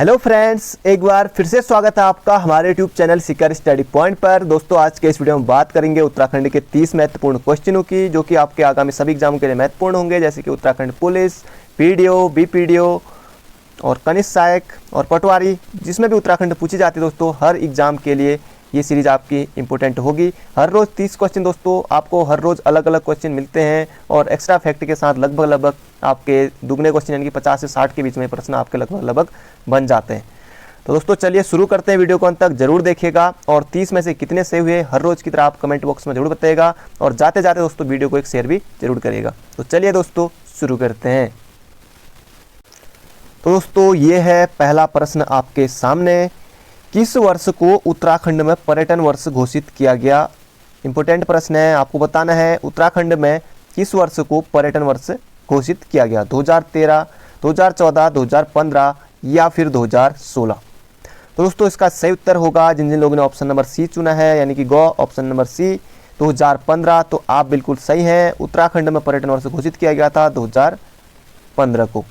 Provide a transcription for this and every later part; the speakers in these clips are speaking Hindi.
हेलो फ्रेंड्स, एक बार फिर से स्वागत है आपका हमारे YouTube channel Sikar study point पर। दोस्तों, आज के इस वीडियो में बात करेंगे उत्तराखंड के 30 महत्वपूर्ण क्वेश्चनों की, जो कि आपके आगामी सभी एग्जाम के लिए महत्वपूर्ण होंगे, जैसे कि उत्तराखंड पुलिस, पीडीओ, बीपीडीओ और कनिष्ठ सहायक और पटवारी, जिसमें भी उत्तराखंड पूछी जाती है। दोस्तों, हर एग्जाम के लिए ये सीरीज आपकी इंपॉर्टेंट होगी। हर रोज़ 30 क्वेश्चन दोस्तों, आपको हर रोज़ अलग अलग क्वेश्चन मिलते हैं और एक्स्ट्रा फैक्ट के साथ लगभग आपके दुगने क्वेश्चन यानी कि 50 से 60 के बीच में प्रश्न आपके लगभग बन जाते हैं। तो दोस्तों चलिए शुरू करते हैं। वीडियो को अंत तक जरूर देखिएगा और 30 में से कितने सही हुए हर रोज़ की तरह आप कमेंट बॉक्स में जरूर बताइएगा और जाते जाते दोस्तों वीडियो को एक शेयर भी जरूर करिएगा। तो चलिए दोस्तों शुरू करते हैं। तो दोस्तों ये है पहला प्रश्न आपके सामने। किस वर्ष को उत्तराखंड में पर्यटन वर्ष घोषित किया गया? इंपॉर्टेंट प्रश्न है, आपको बताना है उत्तराखंड में किस वर्ष को पर्यटन वर्ष घोषित किया गया। 2013, 2014, 2015 या फिर 2016। तो दोस्तों इसका सही उत्तर होगा जिन जिन लोगों ने ऑप्शन नंबर सी चुना है, यानी कि गो ऑप्शन नंबर सी 2015। तो आप बिल्कुल सही हैं। उत्तराखंड में पर्यटन वर्ष घोषित किया गया था 2015 को।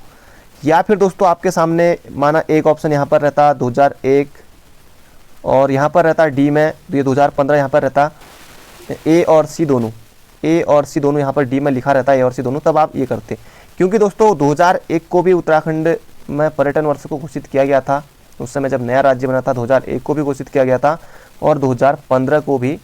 या फिर दोस्तों आपके सामने माना एक ऑप्शन यहाँ पर रहता 2001 और यहाँ पर रहता डी में, तो ये 2015 यहाँ पर रहता ए और सी दोनों यहाँ पर डी में लिखा रहता है, ए और सी दोनों, तब आप ये करते। क्योंकि दोस्तों 2001 को भी उत्तराखंड में पर्यटन वर्ष को घोषित किया गया था। उस समय जब नया राज्य बना था 2001 को भी घोषित किया गया था और 2015 को भी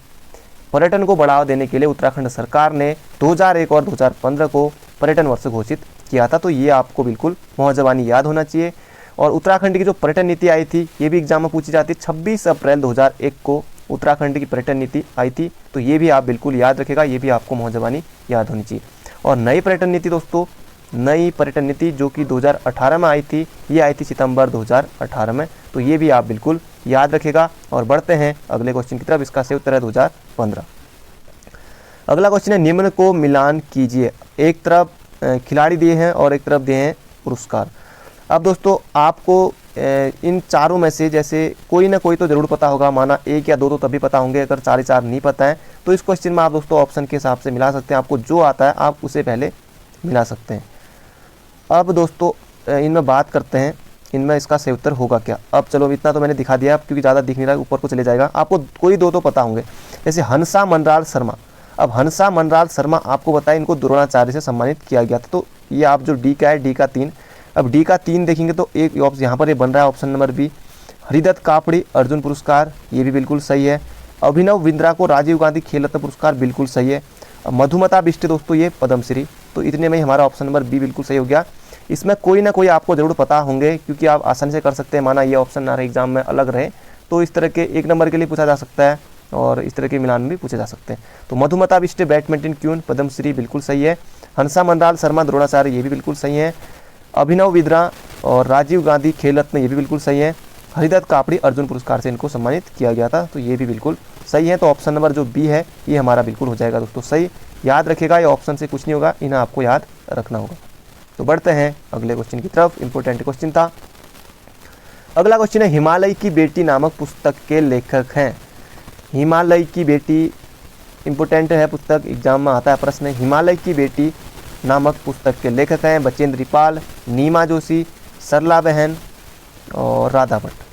पर्यटन को बढ़ावा देने के लिए उत्तराखंड सरकार ने 2001 और 2015 को पर्यटन वर्ष घोषित किया था। तो ये आपको बिल्कुल मौजवानी याद होना चाहिए। और उत्तराखंड की जो पर्यटन नीति आई थी ये भी एग्जाम में पूछी जाती है। 26 अप्रैल 2001 को उत्तराखंड की पर्यटन नीति आई थी। तो ये भी आप बिल्कुल याद रखेगा, ये भी आपको मौजवानी याद होनी चाहिए। और नई पर्यटन नीति दोस्तों, नई पर्यटन नीति जो कि 2018 में आई थी, ये आई थी सितंबर 2018 में। तो ये भी आप बिल्कुल याद रखेगा। और बढ़ते हैं अगले क्वेश्चन की तरफ। इसका सही उत्तर है 2015। अगला क्वेश्चन है, निम्न को मिलान कीजिए। एक तरफ खिलाड़ी दिए हैं और एक तरफ दिए हैं पुरस्कार। अब दोस्तों आपको इन चारों में से जैसे कोई ना कोई तो ज़रूर पता होगा, माना एक या दो तो तभी पता होंगे। अगर चार ही चार नहीं पता है तो इस क्वेश्चन में आप दोस्तों ऑप्शन के हिसाब से मिला सकते हैं। आपको जो आता है आप उसे पहले मिला सकते हैं। अब दोस्तों इनमें बात करते हैं, इनमें इसका सही उत्तर होगा क्या। अब चलो इतना तो मैंने दिखा दिया, अब क्योंकि ज़्यादा दिख नहीं रहा ऊपर को चले जाएगा। आपको कोई दो तो पता होंगे, जैसे हंसा मनराल शर्मा। अब हंसा मनराल शर्मा आपको बताया इनको द्रोणाचार्य से सम्मानित किया गया था। तो ये आप जो डी का है, डी का 3, अब डी का 3 देखेंगे तो एक ऑप्शन यहाँ पर ये बन रहा है option number B, Haridatt Kapri Arjun पुरस्कार, ये भी बिल्कुल सही है। अभिनव बिंद्रा को राजीव गांधी खेल रत्न पुरस्कार, बिल्कुल सही है। मधुमता बिष्ट दोस्तों ये पद्मश्री। तो इतने में ही हमारा ऑप्शन नंबर बी बिल्कुल सही हो गया। इसमें कोई ना कोई आपको जरूर पता होंगे, क्योंकि आप आसानी से कर सकते हैं। माना ये ऑप्शन ना रहे एग्जाम में अलग रहे तो इस तरह के एक नंबर के लिए पूछा जा सकता है और इस तरह के मिलान में भी पूछे जा सकते हैं। तो मधुमता बिष्ट बैडमिंटन क्वीन पद्मश्री, बिल्कुल सही है। हंसा मनराल शर्मा द्रोणाचार्य, ये भी बिल्कुल सही है। अभिनव बिंद्रा और राजीव गांधी खेल रत्न, ये भी बिल्कुल सही है। हरिदत्त कापड़ी अर्जुन पुरस्कार से इनको सम्मानित किया गया था। तो ये भी बिल्कुल सही है। तो ऑप्शन नंबर जो बी है ये हमारा बिल्कुल हो जाएगा दोस्तों सही। याद रखेगा, ये ऑप्शन से कुछ नहीं होगा, इन्हें आपको याद रखना होगा। तो बढ़ते हैं अगले क्वेश्चन की तरफ। इंपॉर्टेंट क्वेश्चन था। अगला क्वेश्चन है, हिमालय की बेटी नामक पुस्तक के लेखक हैं। हिमालय की बेटी इंपॉर्टेंट है, पुस्तक एग्जाम में आता है प्रश्न। हिमालय की बेटी नामक पुस्तक के लेखक हैं बचेंद्री पाल, नीमा जोशी, सरला बहन और राधा भट्ट।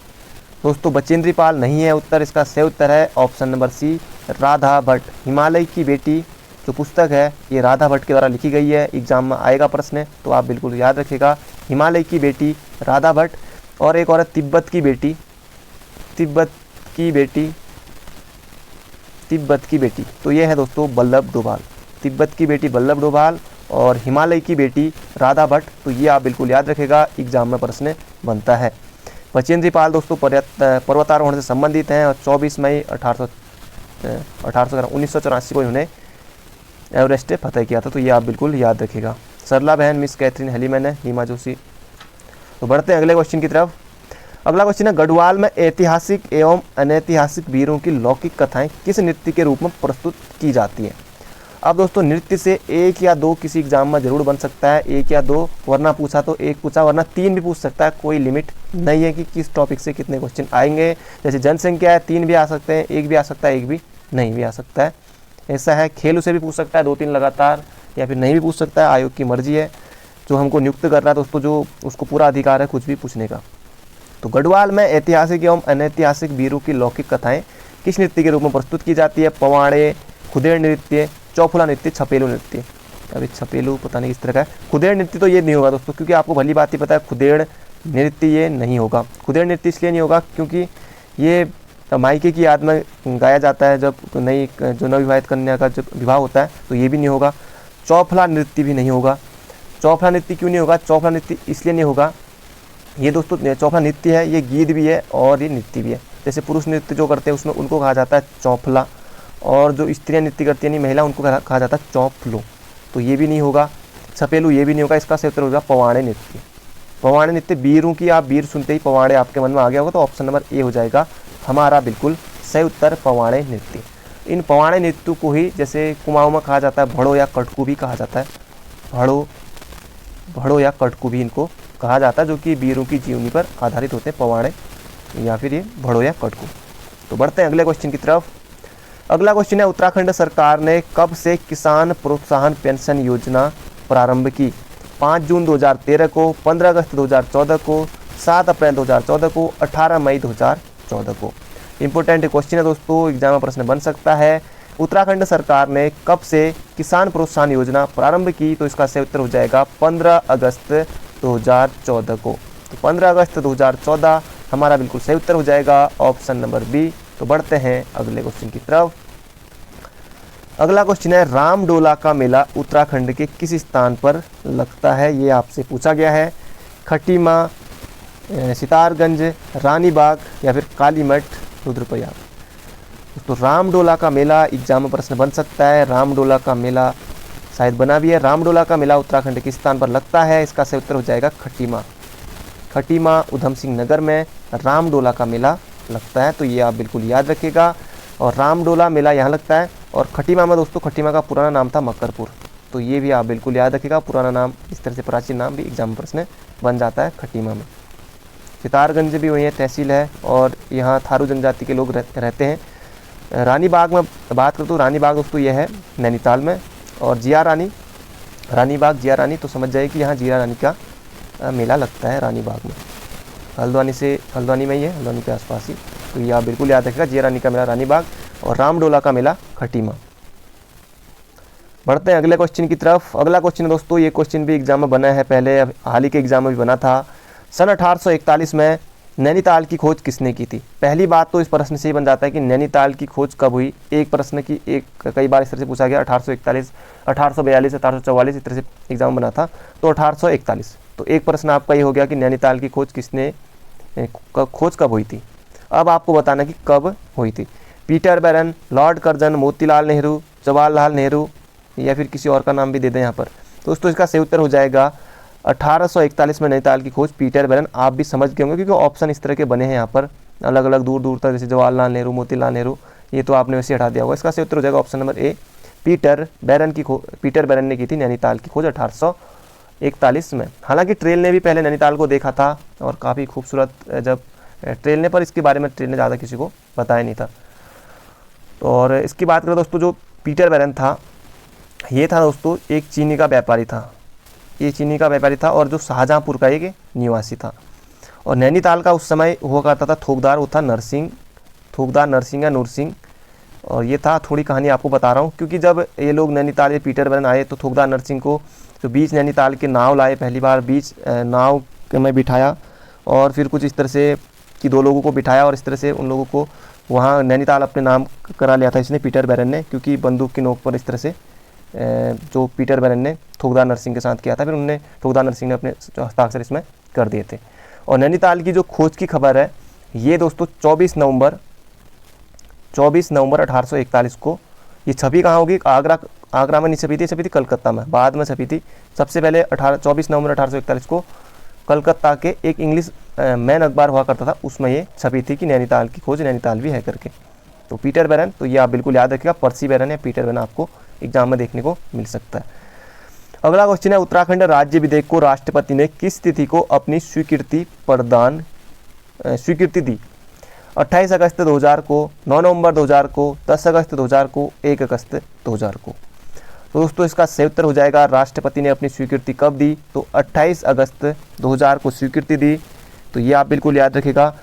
दोस्तों बचेंद्री पाल नहीं है उत्तर, इसका सही उत्तर है option number C, Radha Bhatt. Himalaya की बेटी जो पुस्तक है ये राधा भट्ट के द्वारा लिखी गई है। एग्जाम में आएगा प्रश्न, तो आप बिल्कुल याद रखिएगा, हिमालय की बेटी राधा भट्ट। और एक और है तिब्बत की बेटी, तो ये है दोस्तों वल्लभ डोभाल। तिब्बत की बेटी वल्लभ डोभाल और हिमालय की बेटी राधा भट्ट। तो ये आप बिल्कुल याद रखेगा, एग्जाम में प्रश्न बनता है। बचेंद्री पाल दोस्तों पर्वतारोहण से संबंधित हैं और 24 मई 1984 को इन्होंने एवरेस्ट फतेह किया था। तो ये आप बिल्कुल याद रखेगा। सरला बहन मिस कैथरीन हेलीमैन है, नीमा जोशी। तो बढ़ते हैं अगले क्वेश्चन की तरफ। अगला क्वेश्चन है, गढ़वाल में ऐतिहासिक एवं अनैतिहासिक वीरों की लौकिक कथाएं किस नृत्य के रूप में प्रस्तुत की जाती हैं। अब दोस्तों नृत्य से एक या दो किसी एग्जाम में जरूर बन सकता है, एक या दो, वरना पूछा तो एक पूछा, वरना 3 भी पूछ सकता है। कोई लिमिट नहीं है कि किस टॉपिक से कितने क्वेश्चन आएंगे। जैसे जनसंख्या है, 3 भी आ सकते हैं, एक भी आ सकता है, एक भी नहीं भी आ सकता है। ऐसा है। खेल उसे भी पूछ सकता है 2-3 लगातार, या फिर नहीं भी पूछ सकता है, आयोग की मर्जी है। जो हमको नियुक्त कर रहा है दोस्तों, जो उसको पूरा अधिकार है कुछ भी पूछने का। तो गढ़वाल में ऐतिहासिक एवं अनैतिहासिक वीरों की लौकिक कथाएं किस नृत्य के रूप में प्रस्तुत की जाती है? पवाड़े, खुदेड़ नृत्य, चौफुला नृत्य, छपेलू नृत्य। अभी छपेलू पता नहीं किस तरह का है। खुदेड़ नृत्य तो ये नहीं होगा दोस्तों, क्योंकि आपको भली बात ही पता है खुदेड़ नृत्य ये नहीं होगा। खुदेड़ नृत्य इसलिए नहीं होगा क्योंकि ये मायके की याद में गाया जाता है, जब जो नवविवाहित कन्या का जब विवाह होता है, तो ये भी नहीं होगा। चौफला नृत्य भी नहीं होगा। चौफला नृत्य क्यों नहीं होगा? चौफला नृत्य इसलिए नहीं होगा, ये दोस्तों चौफला नृत्य है, ये गीत भी है और ये नृत्य भी है। जैसे पुरुष नृत्य जो करते हैं उसमें उनको कहा जाता है चौफला, और जो स्त्रियाँ नृत्य करती है यानी महिला, उनको कहा जाता है चौफलो। तो ये भी नहीं होगा। छपेलू ये भी नहीं होगा। इसका सही उत्तर होगा पवाड़े नृत्य। पवाड़े नृत्य, वीरों की, आप वीर सुनते ही पवाड़े आपके मन में आ गया होगा, तो ऑप्शन नंबर ए हो जाएगा हमारा बिल्कुल सही उत्तर, पवाड़े नृत्य। इन पवाड़े नृत्य को ही जैसे कुमाऊं में कहा जाता है भड़ो या कटकू भी कहा जाता है। भड़ो या कटकू भी इनको कहा जाता है, जो कि वीरों की जीवनी पर आधारित होते हैं, पवाड़े या फिर ये भड़ो या कटकू। तो बढ़ते हैं अगले क्वेश्चन की तरफ। अगला क्वेश्चन है, उत्तराखंड सरकार ने कब से किसान प्रोत्साहन पेंशन योजना प्रारंभ की? 5 जून 2013 को, 15 अगस्त 2014 को, 7 अप्रैल 2014 को, 18 मई 2014 को। इंपॉर्टेंट क्वेश्चन है दोस्तों, एग्जाम में प्रश्न बन सकता है। उत्तराखंड सरकार ने कब से किसान प्रोत्साहन योजना प्रारंभ की? तो इसका सही उत्तर हो जाएगा 15 अगस्त 2014 को। तो 15 अगस्त 2014 हमारा बिल्कुल सही उत्तर हो जाएगा, ऑप्शन नंबर बी। तो बढ़ते हैं अगले क्वेश्चन की तरफ। अगला क्वेश्चन है, रामडोला का मेला उत्तराखंड के किस स्थान पर लगता है? ये आपसे पूछा गया है। खटीमा, सितारगंज, रानीबाग या फिर कालीमठ, रुद्रप्रयाग। तो रामडोला का मेला एग्जाम में प्रश्न बन सकता है। रामडोला का मेला शायद बना भी है। रामडोला का मेला उत्तराखंड के स्थान पर लगता है? इसका सही उत्तर हो जाएगा खटीमा। खटीमा उधम सिंह नगर में रामडोला का मेला लगता है, तो ये आप बिल्कुल याद रखिएगा। और रामडोला मेला यहाँ लगता है। और खटीमा में दोस्तों, खटीमा का पुराना नाम था मकरपुर, तो ये भी आप बिल्कुल याद रखिएगा। पुराना नाम, इस तरह से प्राचीन नाम भी एग्जाम में प्रश्न बन जाता है खटीमा में। सितारगंज भी वही है, तहसील है, और यहाँ थारू जनजाति के लोग रहते हैं। रानीबाग में बात करूँ तो रानीबाग दोस्तों ये है नैनीताल में। और जिया रानी, रानीबाग जिया रानी, तो समझ जाइए कि यहाँ जिया रानी का मेला लगता है रानीबाग में। हल्द्वानी में ही है, हल्द्वानी के आसपास ही। तो ये आप बिल्कुल याद रखिएगा, जिया रानी का मेला रानीबाग और रामडोला का मेला खटीमा। बढ़ते हैं अगले क्वेश्चन की तरफ। अगला क्वेश्चन दोस्तों, ये क्वेश्चन भी एग्जाम में बना है पहले, हाल ही के एग्जाम में भी बना था। सन 1841 में नैनीताल की खोज किसने की थी? पहली बात तो इस प्रश्न से ही बन जाता है कि नैनीताल की खोज कब हुई। एक प्रश्न की कई बार इस तरह से पूछा गया, 1841, 1842, 1844, इस तरह से एग्जाम बना था। तो 1841, तो एक प्रश्न आपका ये हो गया कि नैनीताल की खोज खोज कब हुई थी। अब आपको बताना कि कब हुई थी। पीटर बैरन, लॉर्ड कर्जन, मोतीलाल नेहरू, जवाहरलाल नेहरू या फिर किसी और का नाम भी दे दें यहाँ पर। दोस्तों इसका सही उत्तर हो जाएगा 1841 में नैनीताल की खोज पीटर बैरन। आप भी समझ गए होंगे क्योंकि ऑप्शन इस तरह के बने हैं यहाँ पर अलग अलग दूर दूर तक, जैसे जवाहरलाल नेहरू, मोतीलाल नेहरू, ये तो आपने वैसे हटा दिया होगा। इसका सही उत्तर हो जाएगा ऑप्शन नंबर ए, पीटर बैरन ने की थी नैनीताल की खोज 1841 में। हालांकि ट्रेल ने भी पहले नैनीताल को देखा था और काफ़ी खूबसूरत, जब ट्रेल ने, पर इसके बारे में ट्रेल ने ज़्यादा किसी को बताया नहीं था। तो और इसकी बात करें दोस्तों, जो पीटर बैरन था, ये था दोस्तों एक चीनी का व्यापारी था। ये चीनी का व्यापारी था और जो शाहजहाँपुर का एक निवासी था। और नैनीताल का उस समय हुआ करता था थोकदार, वो था थोकदार नरसिंह या नूरसिंह। और ये था, थोड़ी कहानी आपको बता रहा हूँ, क्योंकि जब ये लोग नैनीताल, ये पीटर बैरन आए तो थोकदार नरसिंह को जो बीच नैनीताल के नाव लाए, पहली बार बीच नाव में बिठाया और फिर कुछ इस तरह से कि 2 लोगों को बिठाया और इस तरह से उन लोगों को वहाँ नैनीताल अपने नाम करा लिया था इसने, पीटर बैरन ने, क्योंकि बंदूक की नोक पर इस तरह से जो पीटर बैरन ने थोकदार नरसिंह के साथ किया था, फिर उन्होंने थोकदार नरसिंह ने अपने हस्ताक्षर इसमें कर दिए थे। और नैनीताल की जो खोज की खबर है ये दोस्तों 24 नवंबर 1841 को ये छपी कहाँ होगी? आगरा में नहीं छपी थी, छपी थी कलकत्ता में, बाद में छपी थी। सबसे पहले 24 नवंबर 1841 को कलकत्ता के एक इंग्लिश मैन अखबार हुआ करता था, उसमें ये छपी थी कि नैनीताल की खोज नैनीताल भी है करके। तो पीटर बैरन, तो ये आप बिल्कुल याद रखिएगा, पर्सी बैरन या पीटर बैरन आपको एग्जाम में देखने को मिल सकता है। अगला क्वेश्चन है, उत्तराखंड राज्य विधेयक को राष्ट्रपति ने किस तिथि को अपनी स्वीकृति दी? 28 अगस्त 2000 को, 9 नवंबर 2000 को, 10 अगस्त 2000 को, 1 अगस्त 2000 को। तो दोस्तों इसका सही उत्तर हो जाएगा, राष्ट्रपति ने अपनी स्वीकृति कब दी? तो 28 अगस्त 2000 को स्वीकृति दी। तो ये आप बिल्कुल याद रखिएगा।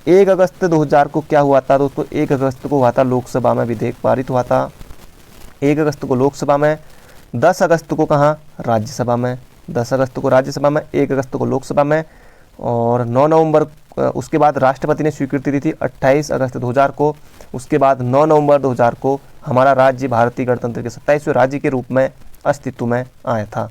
1 अगस्त 2000 को क्या हुआ था दोस्तों, 1 अगस्त को हुआ था लोकसभा में विधेयक पारित हुआ था। 1 अगस्त को लोकसभा में, 10 अगस्त को कहाँ, राज्यसभा में। 10 अगस्त को राज्यसभा में, 1 अगस्त को लोकसभा में, और 9 नवंबर उसके बाद राष्ट्रपति ने स्वीकृति दी थी 28 अगस्त 2000 को। उसके बाद 9 नवंबर 2000 को हमारा राज्य भारतीय गणतंत्र के 27वें राज्य के रूप में अस्तित्व में आया था।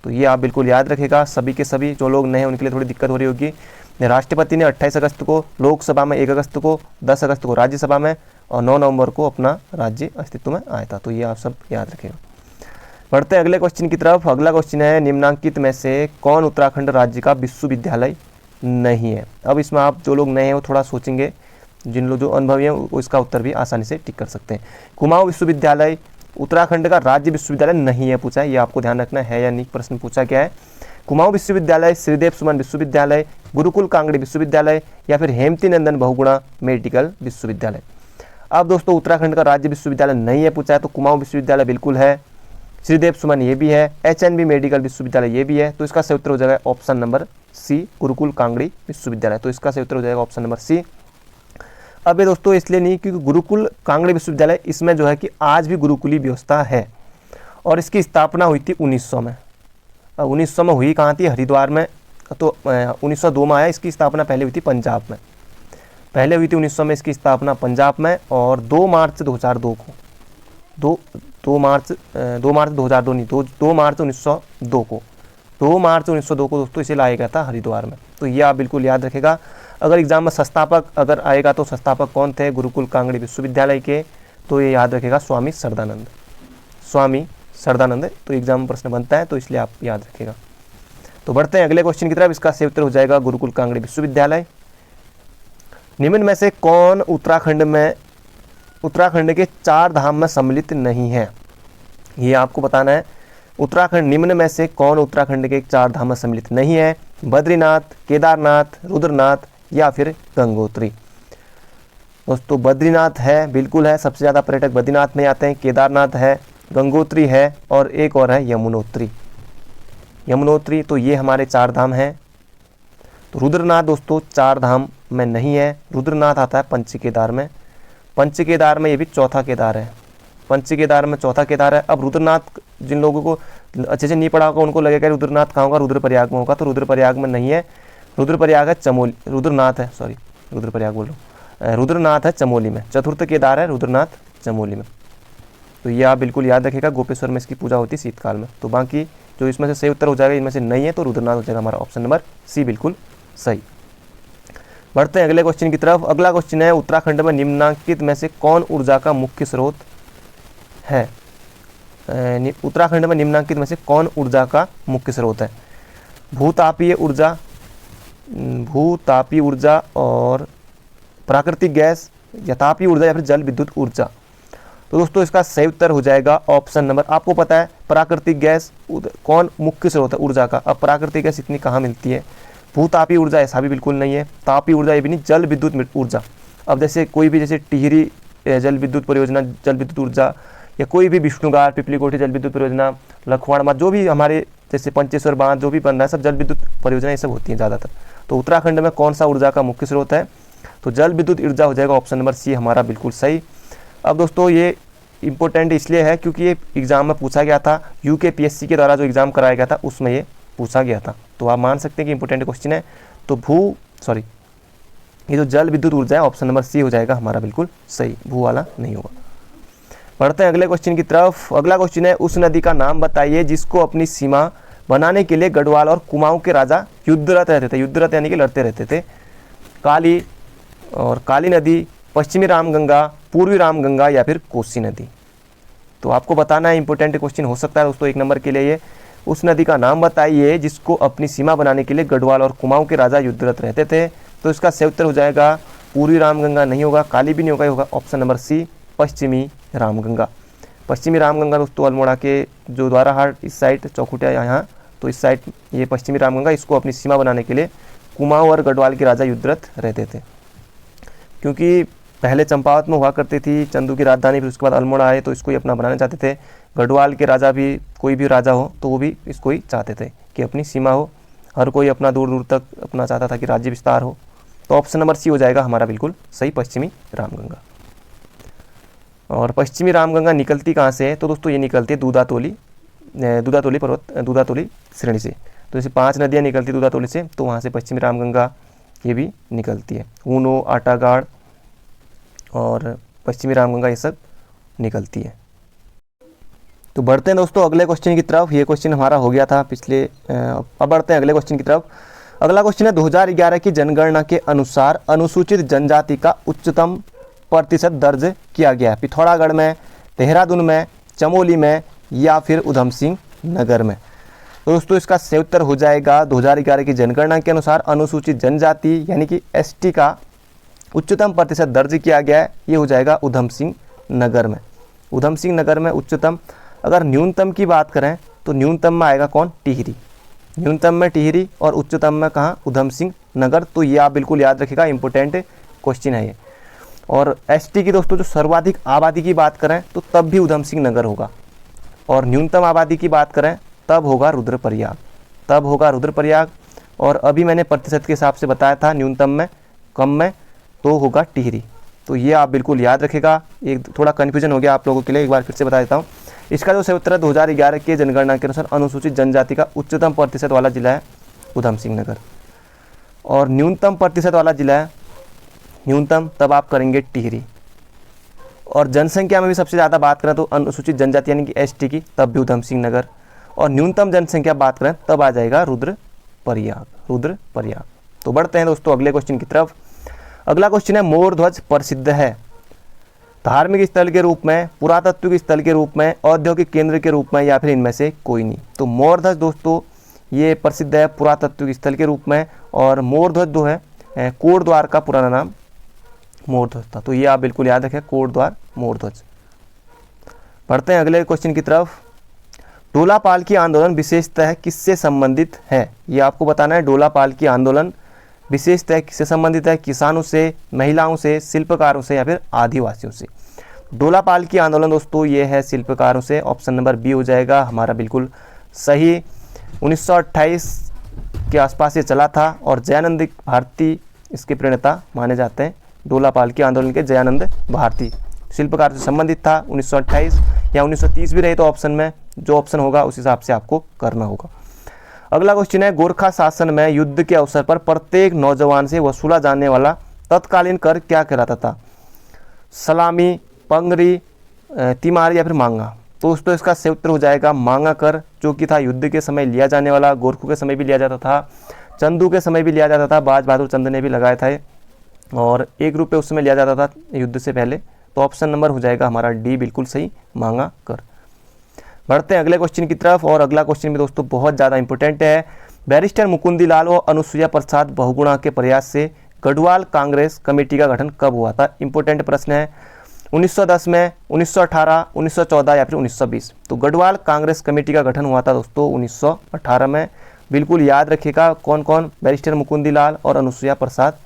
तो ये आप बिल्कुल याद रखिएगा। सभी के सभी जो लोग नए हैं उनके लिए थोड़ी दिक्कत हो रही होगी। राष्ट्रपति ने 28 अगस्त को लोकसभा में, 1 अगस्त को, 10 अगस्त को राज्यसभा में, और 9 नवंबर को अपना राज्य अस्तित्व में आया था। तो ये आप सब याद रखिएगा। बढ़ते हैं अगले क्वेश्चन की तरफ। अगला क्वेश्चन है, निम्नांकित में से कौन उत्तराखंड राज्य का विश्वविद्यालय नहीं है। अब इसमें आप जो लोग नए हैं वो थोड़ा सोचेंगे, जिन लोग जो अनुभवी हैं वो इसका उत्तर भी आसानी से टिक कर सकते हैं। कुमाऊं विश्वविद्यालय उत्तराखंड का राज्य विश्वविद्यालय नहीं है पूछा है, ये आपको ध्यान रखना है या नहीं। प्रश्न पूछा क्या है, कुमाऊं विश्वविद्यालय, श्रीदेव सुमन विश्वविद्यालय, गुरुकुल कांगड़ी विश्वविद्यालय, या फिर हेमती नंदन बहुगुणा मेडिकल विश्वविद्यालय। अब दोस्तों उत्तराखंड का राज्य विश्वविद्यालय नहीं है पूछा है, तो कुमाऊं विश्वविद्यालय बिल्कुल है, श्रीदेव सुमन ये भी है, HNB मेडिकल विश्वविद्यालय ये भी है। तो इसका सही उत्तर हो जाएगा option number C, Gurukul Kangri विश्वविद्यालय। तो इसका सही उत्तर हो जाएगा ऑप्शन नंबर सी। अब ये दोस्तों इसलिए नहीं क्योंकि गुरुकुल कांगड़ी विश्वविद्यालय इसमें जो है कि आज भी गुरुकुली व्यवस्था है, और इसकी स्थापना हुई थी 1900 में। 1900 में हुई कहाँ थी, हरिद्वार में। तो 1902 में आया, इसकी स्थापना पहले हुई थी पंजाब में, पहले हुई थी 1900 में इसकी स्थापना पंजाब में। और 2 मार्च 2002 को, 2 मार्च 2002 नहीं, 2 मार्च 1902 को, 2 मार्च 1902 को दोस्तों इसे लाया गया था हरिद्वार में। तो ये आप बिल्कुल याद रखेगा। अगर एग्जाम में संस्थापक अगर आएगा तो संस्थापक कौन थे गुरुकुल कांगड़ी विश्वविद्यालय के, तो ये याद रखेगा स्वामी सरदानंद, स्वामी सरदानंद। तो एग्जाम में प्रश्न बनता है, तो इसलिए आप याद रखेगा। तो बढ़ते हैं अगले क्वेश्चन की तरफ। इसका सही उत्तर हो जाएगा गुरुकुल कांगड़ी विश्वविद्यालय। निम्न में से कौन उत्तराखंड के 4 धाम में सम्मिलित नहीं है, ये आपको बताना है। उत्तराखंड, निम्न में से कौन उत्तराखंड के 4 धाम में सम्मिलित नहीं है, बद्रीनाथ, केदारनाथ, रुद्रनाथ, या फिर गंगोत्री। दोस्तों बद्रीनाथ है, बिल्कुल है, सबसे ज़्यादा पर्यटक बद्रीनाथ में आते हैं। केदारनाथ है, गंगोत्री है, और एक और है यमुनोत्री। यमुनोत्री, तो ये हमारे 4 धाम हैं। तो रुद्रनाथ दोस्तों 4 धाम में नहीं है, रुद्रनाथ आता है पंचकेदार में। पंचकेदार में ये भी चौथा केदार है, पंचकेदार में चौथा केदार है। अब रुद्रनाथ जिन लोगों को अच्छे से नहीं पढ़ा होगा उनको लगेगा रुद्रनाथ कहाँ होगा, रुद्रप्रयाग में होगा। तो रुद्रप्रयाग में नहीं है, रुद्रप्रयाग है चमोली, रुद्रनाथ है, सॉरी रुद्रप्रयाग बोल रहा हूँ, रुद्रनाथ है चमोली में। चतुर्थ केदार है रुद्रनाथ चमोली में। तो ये आप बिल्कुल याद रखिएगा। गोपेश्वर में इसकी पूजा होती है शीतकाल में। तो बाकी जो इसमें से सही उत्तर हो जाएगा, इनमें से नहीं है, तो रुद्रनाथ हो जाएगा हमारा ऑप्शन नंबर सी, बिल्कुल सही। बढ़ते हैं अगले क्वेश्चन की तरफ। अगला क्वेश्चन है, उत्तराखंड में निम्नांकित में से कौन ऊर्जा का मुख्य स्रोत है। उत्तराखंड में निम्नांकित में से कौन ऊर्जा का मुख्य स्रोत है। भूतापीय ऊर्जा और प्राकृतिक गैस, या तापीय ऊर्जा, या फिर जल विद्युत ऊर्जा। तो दोस्तों इसका सही उत्तर हो जाएगा ऑप्शन नंबर, आपको पता है प्राकृतिक गैस कौन मुख्य स्रोत है ऊर्जा का। अब प्राकृतिक गैस इतनी कहाँ मिलती है। भूतापीय ऊर्जा ऐसा भी बिल्कुल नहीं है, तापीय ऊर्जा ये भी नहीं, जल विद्युत ऊर्जा। अब जैसे कोई भी जैसे टिहरी जल विद्युत परियोजना, जल विद्युत ऊर्जा, या कोई भी विष्णुगार, पिपलीकोठी जल विद्युत परियोजना, लखवाड़, जो भी हमारे जैसे पंचेश्वर बांध जो भी बन रहा है सब जल विद्युत परियोजना ये सब होती हैं ज़्यादातर। तो उत्तराखंड में कौन सा ऊर्जा का मुख्य स्रोत है, तो जल विद्युत ऊर्जा हो जाएगा ऑप्शन नंबर सी हमारा बिल्कुल सही। अब दोस्तों ये इंपॉर्टेंट इसलिए है क्योंकि ये एग्जाम में पूछा गया था, UKPSC के द्वारा जो एग्जाम कराया गया था उसमें ये पूछा गया था। तो आप मान सकते हैं कि इंपॉर्टेंट क्वेश्चन है। तो ये जो जल विद्युत ऊर्जा है ऑप्शन नंबर सी हो जाएगा हमारा बिल्कुल सही, भू वाला नहीं होगा। बढ़ते हैं अगले क्वेश्चन की तरफ। अगला क्वेश्चन है, उस नदी का नाम बताइए जिसको अपनी सीमा बनाने के लिए गढ़वाल और कुमाऊं के राजा युद्धरत रहते थे। युद्धरत यानी कि लड़ते रहते थे। काली नदी, पश्चिमी रामगंगा, पूर्वी रामगंगा, या फिर कोसी नदी। तो आपको बताना है, इंपॉर्टेंट क्वेश्चन हो सकता है दोस्तों 1 नंबर के लिए ये। उस नदी का नाम बताइए जिसको अपनी सीमा बनाने के लिए गढ़वाल और कुमाऊं के राजा युद्धरत रहते थे। तो इसका सही उत्तर हो जाएगा पूर्वी रामगंगा नहीं होगा, काली भी नहीं होगा, होगा ऑप्शन नंबर सी, पश्चिमी रामगंगा। पश्चिमी रामगंगा दोस्तों अल्मोड़ा के जो द्वाराहाट इस साइड, चौखुटिया यहाँ, तो इस साइड ये पश्चिमी रामगंगा, इसको अपनी सीमा बनाने के लिए कुमाऊं और गढ़वाल के राजा युद्धरत रहते थे। क्योंकि पहले चंपावत में हुआ करती थी चंदू की राजधानी, फिर उसके बाद अल्मोड़ा आए तो इसको ही अपना बनाना चाहते थे। गढ़वाल के राजा भी, कोई भी राजा हो तो वो भी इसको ही चाहते थे कि अपनी सीमा हो, हर कोई अपना दूर दूर तक अपना चाहता था कि राज्य विस्तार हो। तो ऑप्शन नंबर सी हो जाएगा हमारा बिल्कुल सही, पश्चिमी रामगंगा। और पश्चिमी रामगंगा निकलती कहाँ से है? तो दोस्तों ये निकलती है दूधातोली श्रेणी से। तो जैसे 5 नदियाँ निकलती दूधातोली से, तो वहाँ से पश्चिमी रामगंगा ये भी निकलती है। ऊनो, आटागाड़ और पश्चिमी रामगंगा ये सब निकलती है। तो बढ़ते हैं दोस्तों अगले क्वेश्चन की तरफ। ये क्वेश्चन हमारा हो गया था पिछले, अब बढ़ते हैं अगले क्वेश्चन की तरफ। अगला क्वेश्चन है 2011 की जनगणना के अनुसार अनुसूचित जनजाति का उच्चतम प्रतिशत दर्ज किया गया है पिथौरागढ़ में, देहरादून में, चमोली में या फिर उधम सिंह नगर में। तो दोस्तों इसका सही उत्तर हो जाएगा 2011 की जनगणना के अनुसार अनुसूचित जनजाति यानी कि एसटी का उच्चतम प्रतिशत दर्ज किया गया है, ये हो जाएगा उधम सिंह नगर में। उधम सिंह नगर में उच्चतम। अगर न्यूनतम की बात करें तो न्यूनतम में आएगा कौन? टिहरी। न्यूनतम में टिहरी और उच्चतम में कहाँ? उधम सिंह नगर। तो ये आप बिल्कुल याद रखिएगा, इंपॉर्टेंट क्वेश्चन है ये। और एसटी की दोस्तों जो सर्वाधिक आबादी की बात करें तो तब भी उधम सिंह नगर होगा, और न्यूनतम आबादी की बात करें तब होगा रुद्रप्रयाग। और अभी मैंने प्रतिशत के हिसाब से बताया था, न्यूनतम में कम में तो होगा टिहरी। तो ये आप बिल्कुल याद रखेगा। एक थोड़ा कन्फ्यूजन हो गया आप लोगों के लिए, एक बार फिर से बता देता हूँ। इसका जो सही उत्तर है 2011 के जनगणना के अनुसार अनुसूचित जनजाति का उच्चतम प्रतिशत वाला जिला है उधम सिंह नगर, और न्यूनतम प्रतिशत वाला जिला है, न्यूनतम तब आप करेंगे टिहरी। और जनसंख्या में भी सबसे ज़्यादा बात करें तो अनुसूचित जनजाति यानी कि एसटी की, तब भी उधम सिंह नगर। और न्यूनतम जनसंख्या बात करें तब आ जाएगा रुद्रप्रयाग। तो बढ़ते हैं दोस्तों अगले क्वेश्चन की तरफ। अगला क्वेश्चन है मोर ध्वज प्रसिद्ध है धार्मिक स्थल के रूप में, पुरातत्व स्थल के रूप में, औद्योगिक केंद्र के रूप में या फिर इनमें से कोई नहीं। तो मोर ध्वज दोस्तों ये प्रसिद्ध है पुरातत्व स्थल के रूप में, और मोर ध्वज जो है कोटद्वार का पुराना नाम मोर ध्वज था। तो ये आप बिल्कुल याद रखें, कोटद्वार मोर ध्वज। बढ़ते हैं अगले क्वेश्चन की तरफ। डोला पालकी आंदोलन विशेषतः किससे संबंधित है? ये आपको बताना है। डोला पालकी आंदोलन विशेषतः किससे संबंधित है? किसानों से, महिलाओं से, शिल्पकारों से या फिर आदिवासियों से। डोला पालकी आंदोलन दोस्तों ये है शिल्पकारों से। ऑप्शन नंबर बी हो जाएगा हमारा बिल्कुल सही। 1928 के आसपास ये चला था, और जयानंद भारती इसके प्रणेता माने जाते हैं। डोला पालकी आंदोलन के जयानंद भारती शिल्पकार से संबंधित था। 1928 या 1930 भी रहे तो ऑप्शन में जो ऑप्शन होगा उस हिसाब से आपको करना होगा। अगला क्वेश्चन है गोरखा शासन में युद्ध के अवसर पर प्रत्येक नौजवान से वसूला जाने वाला तत्कालीन कर क्या कहलाता था? सलामी, पंगरी, तिमारी या फिर मांगा। तो दोस्तों इसका सही उत्तर हो जाएगा मांगा कर, जो कि था युद्ध के समय लिया जाने वाला। गोरखों के समय भी लिया जाता था, चंदू के समय भी लिया जाता था, बाज बहादुर चंद ने भी लगाए थे, और 1 रुपये उस समय लिया जाता था युद्ध से पहले। तो ऑप्शन नंबर हो जाएगा हमारा डी बिल्कुल सही, मांगा कर। बढ़ते हैं अगले क्वेश्चन की तरफ। और अगला क्वेश्चन भी दोस्तों बहुत ज़्यादा इंपॉर्टेंट है। बैरिस्टर मुकुंदी लाल और अनुसुईया प्रसाद बहुगुणा के प्रयास से गढ़वाल कांग्रेस कमेटी का गठन कब हुआ था? इंपॉर्टेंट प्रश्न है। 1910 में, 1918, 1914 या फिर 1920। तो गढ़वाल कांग्रेस कमेटी का गठन हुआ था दोस्तों 1918 में। बिल्कुल याद रखिएगा कौन कौन? बैरिस्टर मुकुंदी लाल और अनुसुईया प्रसाद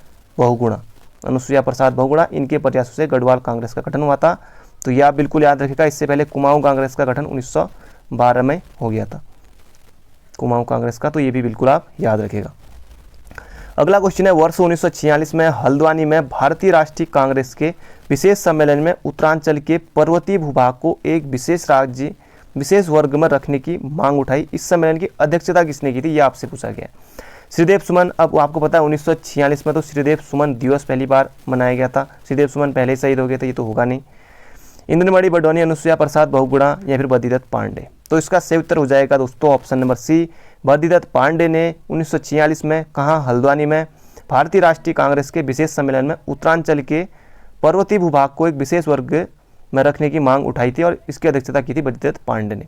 बहुगुणा, इनके प्रयासों से गढ़वाल कांग्रेस का गठन हुआ था। तो यह आप बिल्कुल याद रखिएगा। इससे पहले कुमाऊं कांग्रेस का गठन 1912 में हो गया था, कुमाऊं कांग्रेस का। तो ये भी बिल्कुल आप याद रखिएगा। अगला क्वेश्चन है वर्ष 1946 में हल्द्वानी में भारतीय राष्ट्रीय कांग्रेस के विशेष सम्मेलन में उत्तरांचल के पर्वतीय भूभाग को एक विशेष राज्य विशेष वर्ग में रखने की मांग उठाई। इस सम्मेलन की अध्यक्षता किसने की थी? यह आपसे पूछा गया। श्रीदेव सुमन। अब आपको पता है 1946 में तो श्रीदेव सुमन दिवस पहली बार मनाया गया था। श्रीदेव सुमन पहले ही शहीद हो गए थे, ये तो होगा नहीं। इंद्रमणि बडोनी, अनुसुईया प्रसाद बहुगुणा या फिर बद्रीदत्त पांडे। तो इसका सही उत्तर हो जाएगा दोस्तों option number C, Badridutt Pandey ने 1946 में कहाँ? हल्द्वानी में भारतीय राष्ट्रीय कांग्रेस के विशेष सम्मेलन में उत्तरांचल के पर्वतीय भूभाग को एक विशेष वर्ग में रखने की मांग उठाई थी, और इसकी अध्यक्षता की थी बद्रीदत्त पांडे ने।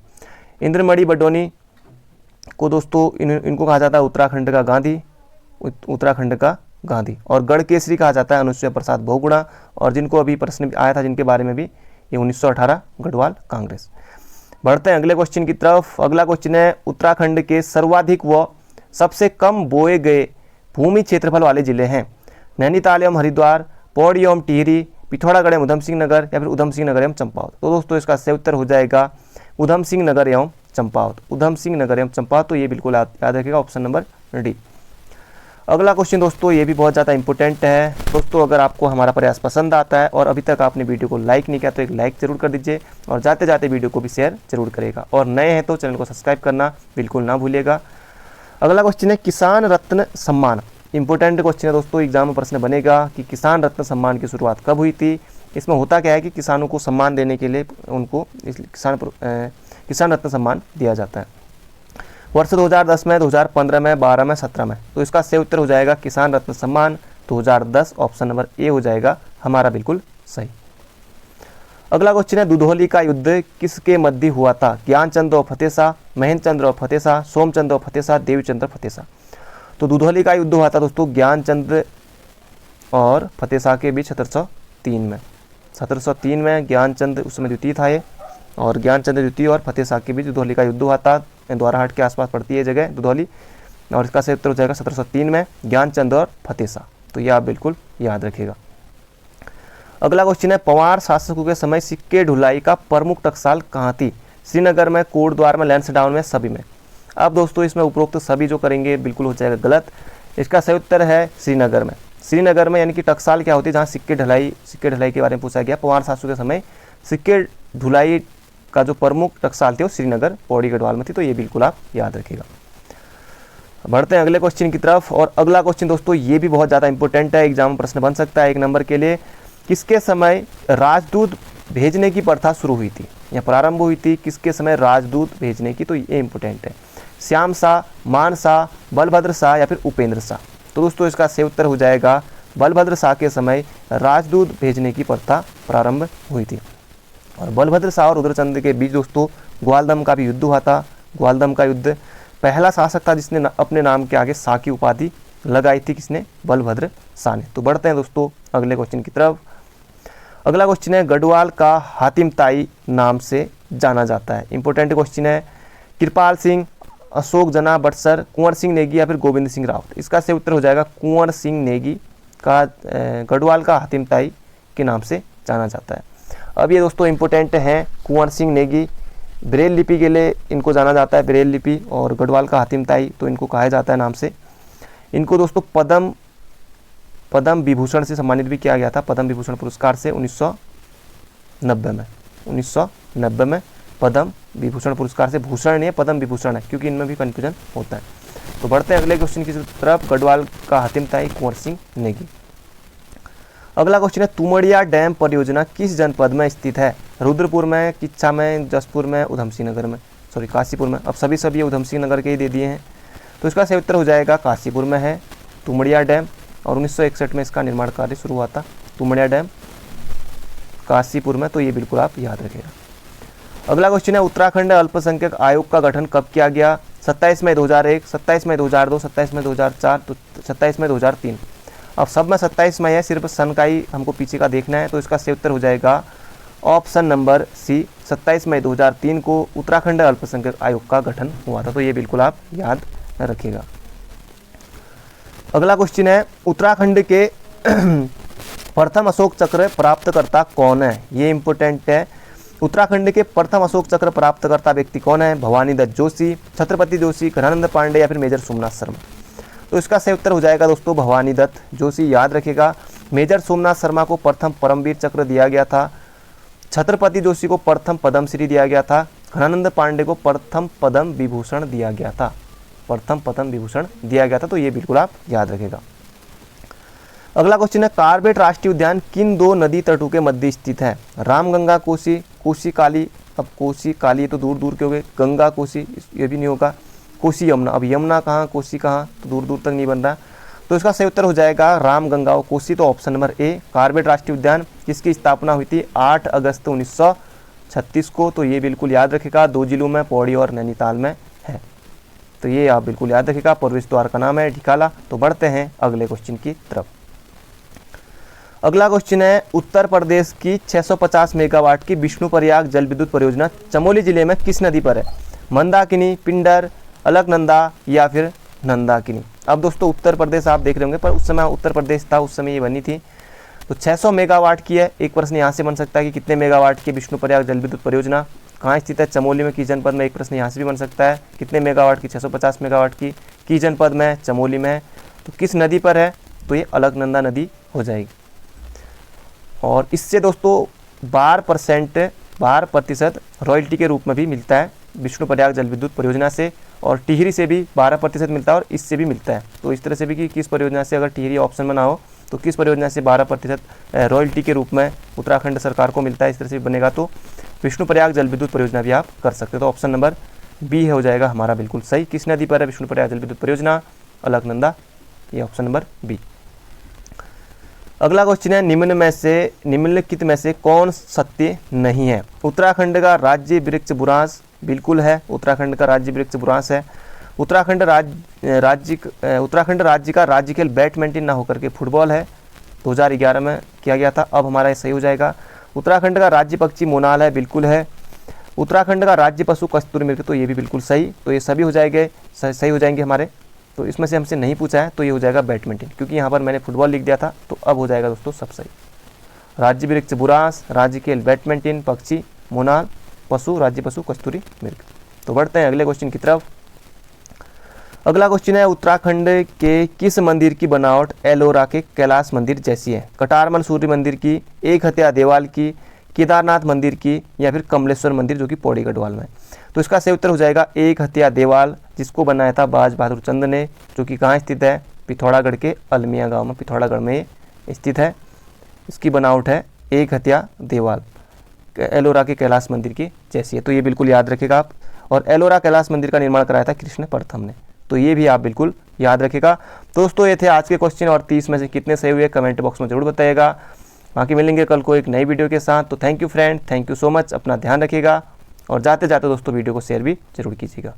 इंद्रमणि बडोनी को दोस्तों इनको कहा जाता है उत्तराखंड का गांधी, और गढ़केसरी कहा जाता है अनुसुईया प्रसाद बहुगुणा। और जिनको अभी प्रश्न आया था जिनके बारे में भी, ये 1918 गढ़वाल कांग्रेस। बढ़ते हैं अगले क्वेश्चन की तरफ। अगला क्वेश्चन है उत्तराखंड के सर्वाधिक व सबसे कम बोए गए भूमि क्षेत्रफल वाले जिले हैं? नैनीताल एवं हरिद्वार, पौड़ी एवं टिहरी, पिथौरागढ़ एवं उधम सिंह नगर या फिर उधम सिंह नगर एवं चंपावत। तो दोस्तों इसका सही उत्तर हो जाएगा उधम सिंह नगर एवं चंपावत। तो ये बिल्कुल याद रखिएगा, ऑप्शन नंबर डी। अगला क्वेश्चन दोस्तों ये भी बहुत ज़्यादा इंपॉर्टेंट है। दोस्तों अगर आपको हमारा प्रयास पसंद आता है और अभी तक आपने वीडियो को लाइक नहीं किया तो एक लाइक जरूर कर दीजिए और जाते जाते वीडियो को भी शेयर जरूर करेगा, और नए हैं तो चैनल को सब्सक्राइब करना बिल्कुल ना भूलिएगा। अगला क्वेश्चन है किसान रत्न सम्मान। इंपॉर्टेंट क्वेश्चन है दोस्तों, एग्जाम में प्रश्न बनेगा कि किसान रत्न सम्मान की शुरुआत कब हुई थी। इसमें होता क्या है कि किसानों को सम्मान देने के लिए उनको किसान रत्न सम्मान दिया जाता है। वर्ष 2010 में, 2015 में, 12 में, 17 में। तो इसका सही उत्तर हो जाएगा किसान रत्न सम्मान 2010, ऑप्शन नंबर ए हो जाएगा हमारा बिल्कुल सही। अगला क्वेश्चन है दुधौली का युद्ध किसके मध्य हुआ था। ज्ञानचंद और फतेह शाह, महेंद्र चंद्र और फतेह शाह, सोमचंद और फतेह शाह, देवीचंद्र फतेह शाह। तो दुधौली का युद्ध हुआ था दोस्तों ज्ञानचंद और फतेह शाह के बीच 1703 में। 1703 में ज्ञानचंद उस समय द्वितीय था ये, और ज्ञानचंद द्वितीय और फतेह शाह के बीच दुधौली का युद्ध हुआ था। द्वाराहाट के आसपास पड़ती है जगह दुधौली, और इसका सही उत्तर हो जाएगा 1703 में ज्ञानचंद और फतेह शाह। तो ये आप बिल्कुल याद रखिएगा। अगला क्वेश्चन है पंवार शासकों के समय सिक्के ढुलाई का प्रमुख टकसाल कहाँ थी। श्रीनगर में, कोटद्वार में, लैंसडाउन में, सभी में। अब दोस्तों इसमें उपरोक्त सभी जो करेंगे बिल्कुल हो जाएगा गलत। इसका सही उत्तर है श्रीनगर में। श्रीनगर में यानी कि टकसाल क्या होती है, जहाँ सिक्के ढलाई के बारे में पूछा गया। पंवार शासकों के समय सिक्के ढुलाई का जो प्रमुख टकसाल थे वो श्रीनगर पौड़ी गढ़वाल में थी। तो ये बिल्कुल आप याद रखिएगा। बढ़ते हैं अगले क्वेश्चन की तरफ, और अगला क्वेश्चन दोस्तों ये भी बहुत ज़्यादा इंपॉर्टेंट है, एग्जाम में प्रश्न बन सकता है 1 नंबर के लिए। किसके समय राजदूत भेजने की प्रथा शुरू हुई थी या प्रारंभ हुई थी, किसके समय राजदूत भेजने की। तो ये इंपॉर्टेंट है। श्याम शाह, मान शाह, बलभद्र शाह या फिर उपेंद्र शाह। तो दोस्तों इसका सही उत्तर हो जाएगा बलभद्र शाह के समय राजदूत भेजने की प्रथा प्रारंभ हुई थी। और बलभद्र शाह और रुद्रचंद के बीच दोस्तों ग्वालदम का भी युद्ध हुआ था। ग्वालदम का युद्ध, पहला शासक था जिसने अपने नाम के आगे शाह की उपाधि लगाई थी, किसने, बलभद्र शाह ने। तो बढ़ते हैं दोस्तों अगले क्वेश्चन की तरफ। अगला क्वेश्चन है गढ़वाल का हातिम ताई नाम से जाना जाता है। इंपॉर्टेंट क्वेश्चन है। कृपाल सिंह, अशोक जना बटसर, कुंवर सिंह नेगी या फिर गोविंद सिंह रावत। इसका सही उत्तर हो जाएगा कुंवर सिंह नेगी का गढ़वाल का हातिम ताई के नाम से जाना जाता है। अब ये दोस्तों इंपॉर्टेंट हैं। कुंवर सिंह नेगी ब्रेल लिपि के लिए इनको जाना जाता है, ब्रेल लिपि, और गढ़वाल का हातिम ताई तो इनको कहा जाता है नाम से। इनको दोस्तों पद्म विभूषण से सम्मानित भी किया गया था, पद्म विभूषण पुरस्कार से 1990 में पद्म विभूषण पुरस्कार से। भूषण नहीं है, पद्म विभूषण है, क्योंकि इनमें भी कन्फ्यूजन होता है। तो बढ़ते हैं अगले क्वेश्चन की तरफ। गढ़वाल का हातिम ताई कुंवर सिंह नेगी। अगला क्वेश्चन है तुमड़िया डैम परियोजना किस जनपद में स्थित है। रुद्रपुर में, किच्छा में, जसपुर में, उधमसिंह नगर में, सॉरी काशीपुर में। अब सभी उधमसिंह नगर के ही दे दिए हैं। तो इसका सही उत्तर हो जाएगा काशीपुर में है तुमड़िया डैम, और 1961 में इसका निर्माण कार्य शुरू हुआ था। तुमड़िया डैम काशीपुर में। तो ये बिल्कुल आप याद रखिएगा। अगला क्वेश्चन है उत्तराखंड अल्पसंख्यक आयोग का गठन कब किया गया। 27 मई 2001, 27 मई 2002, 27 मई 2004, तो 27 मई 2003। अब सब में 27 मई है, सिर्फ सन का ही हमको पीछे का देखना है। तो इसका सही उत्तर हो जाएगा ऑप्शन नंबर सी, 27 मई 2003 को उत्तराखंड अल्पसंख्यक आयोग का गठन हुआ था। तो ये बिल्कुल आप याद रखिएगा। अगला क्वेश्चन है उत्तराखंड के प्रथम अशोक चक्र प्राप्तकर्ता कौन है। ये इंपॉर्टेंट है। उत्तराखंड के प्रथम अशोक चक्र प्राप्तकर्ता व्यक्ति कौन है। भवानी दत्त जोशी, छत्रपति जोशी, घनानंद पांडे या फिर मेजर सोमनाथ शर्मा। तो इसका सही उत्तर हो जाएगा दोस्तों भवानी दत्त जोशी। याद रखिएगा। मेजर सोमनाथ शर्मा को प्रथम परमवीर चक्र दिया गया था, छत्रपति जोशी को प्रथम पद्मश्री दिया गया था, घनानंद पांडे को प्रथम पद्म विभूषण दिया गया था, प्रथम पद्म विभूषण दिया गया था। तो ये बिल्कुल आप याद रखिएगा। अगला क्वेश्चन है कार्बेट राष्ट्रीय उद्यान किन 2 नदी तटों के मध्य स्थित है। रामगंगा कोसी, कोसी काली। अब कोसी काली तो दूर दूर के हो गए, गंगा कोसी ये भी नहीं होगा, कोसी यमुना। अब यमुना कहाँ, कोसी कहाँ, तो दूर दूर तक नहीं बन रहा। तो इसका सही उत्तर हो जाएगा राम गंगा और कोसी। तो ऑप्शन नंबर ए कार्बेट राष्ट्रीय उद्यान किसकी स्थापना हुई थी 8 अगस्त 1936 को। तो ये बिल्कुल याद रखेगा। 2 जिलों में, पौड़ी और नैनीताल में है। तो ये आप बिल्कुल याद रखेगा। प्रवेश द्वार का नाम है ढिकाला। तो बढ़ते हैं अगले क्वेश्चन की तरफ। अगला क्वेश्चन है उत्तर प्रदेश की 650 मेगावाट की विष्णुप्रयाग जल विद्युत परियोजना चमोली जिले में किस नदी पर है। मंदाकिनी, पिंडर, अलकनंदा या फिर नंदाकिनी। अब दोस्तों उत्तर प्रदेश आप देख रहे होंगे, पर उस समय उत्तर प्रदेश था, उस समय ये बनी थी। तो 600 मेगावाट की है। एक प्रश्न यहाँ से बन सकता है कि कितने मेगावाट की विष्णुप्रयाग जल विद्युत परियोजना कहाँ स्थित है, चमोली में, किस जनपद में। एक प्रश्न यहाँ से भी बन सकता है कितने मेगावाट की, 650 मेगावाट की, किस जनपद में, चमोली में, तो किस नदी पर है, तो ये अलकनंदा नदी हो जाएगी। और इससे दोस्तों 12% रॉयल्टी के रूप में भी मिलता है विष्णुप्रयाग जल विद्युत परियोजना से, और टिहरी से भी 12% मिलता है और इससे भी मिलता है। तो इस तरह से भी कि किस परियोजना से, अगर टिहरी ऑप्शन में ना हो तो किस परियोजना से 12% रॉयल्टी के रूप में उत्तराखंड सरकार को मिलता है, इस तरह से भी बनेगा तो विष्णुप्रयाग जल विद्युत परियोजना भी आप कर सकते हो। तो ऑप्शन नंबर बी हो जाएगा हमारा बिल्कुल सही। किस नदी पर है विष्णुप्रयाग जल विद्युत परियोजना, अलकनंदा, ये ऑप्शन नंबर बी। अगला क्वेश्चन है निम्नलिखित में से कौन सत्य नहीं है। उत्तराखंड का राज्य वृक्ष बुरांश बिल्कुल है, उत्तराखंड का राज्य वृक्ष बुरांश है। उत्तराखंड राज्य का राज्य खेल बैडमिंटन ना होकर के फुटबॉल है, 2011 में किया गया था, अब हमारा ये सही हो जाएगा। उत्तराखंड का राज्य पक्षी मोनाल है, बिल्कुल है। उत्तराखंड का राज्य पशु कस्तूरी मृग, तो ये भी बिल्कुल सही। तो ये सभी हो जाएंगे, सही हो जाएंगे हमारे। तो इसमें से हमसे नहीं पूछा है तो ये हो जाएगा बैडमिंटन, क्योंकि यहाँ पर मैंने फुटबॉल लिख दिया था, तो अब हो जाएगा दोस्तों सब सही। राज्य वृक्ष बुरांश, राज्य खेल बैडमिंटन, पक्षी मोनाल, पशु राज्य पशु कस्तूरी मृग। तो बढ़ते हैं अगले क्वेश्चन की तरफ। अगला क्वेश्चन है उत्तराखंड के किस मंदिर की बनावट एलोरा के कैलाश मंदिर जैसी है। कटारमल सूर्य मंदिर की, एक हत्या देवाल की, केदारनाथ मंदिर की, या फिर कमलेश्वर मंदिर जो कि पौड़ी गढ़वाल में। तो इसका सही उत्तर हो जाएगा एक हत्या देवाल, जिसको बनाया था बाज बहादुर चंद ने, जो कि कहाँ स्थित है, पिथौरागढ़ के अलमिया गांव में, पिथौरागढ़ में स्थित है। इसकी बनावट है एक हत्या देवाल, एलोरा के कैलाश मंदिर की जैसी है। तो ये बिल्कुल याद रखेगा आप। और एलोरा कैलाश मंदिर का निर्माण कराया था कृष्ण प्रथम ने, तो ये भी आप बिल्कुल याद रखेगा। दोस्तों ये थे आज के क्वेश्चन, और 30 में से कितने सही हुए कमेंट बॉक्स में जरूर बताइएगा। बाकी मिलेंगे कल को एक नई वीडियो के साथ। तो thank you friend, thank you so much, अपना ध्यान रखिएगा, और जाते जाते दोस्तों वीडियो को शेयर भी जरूर कीजिएगा।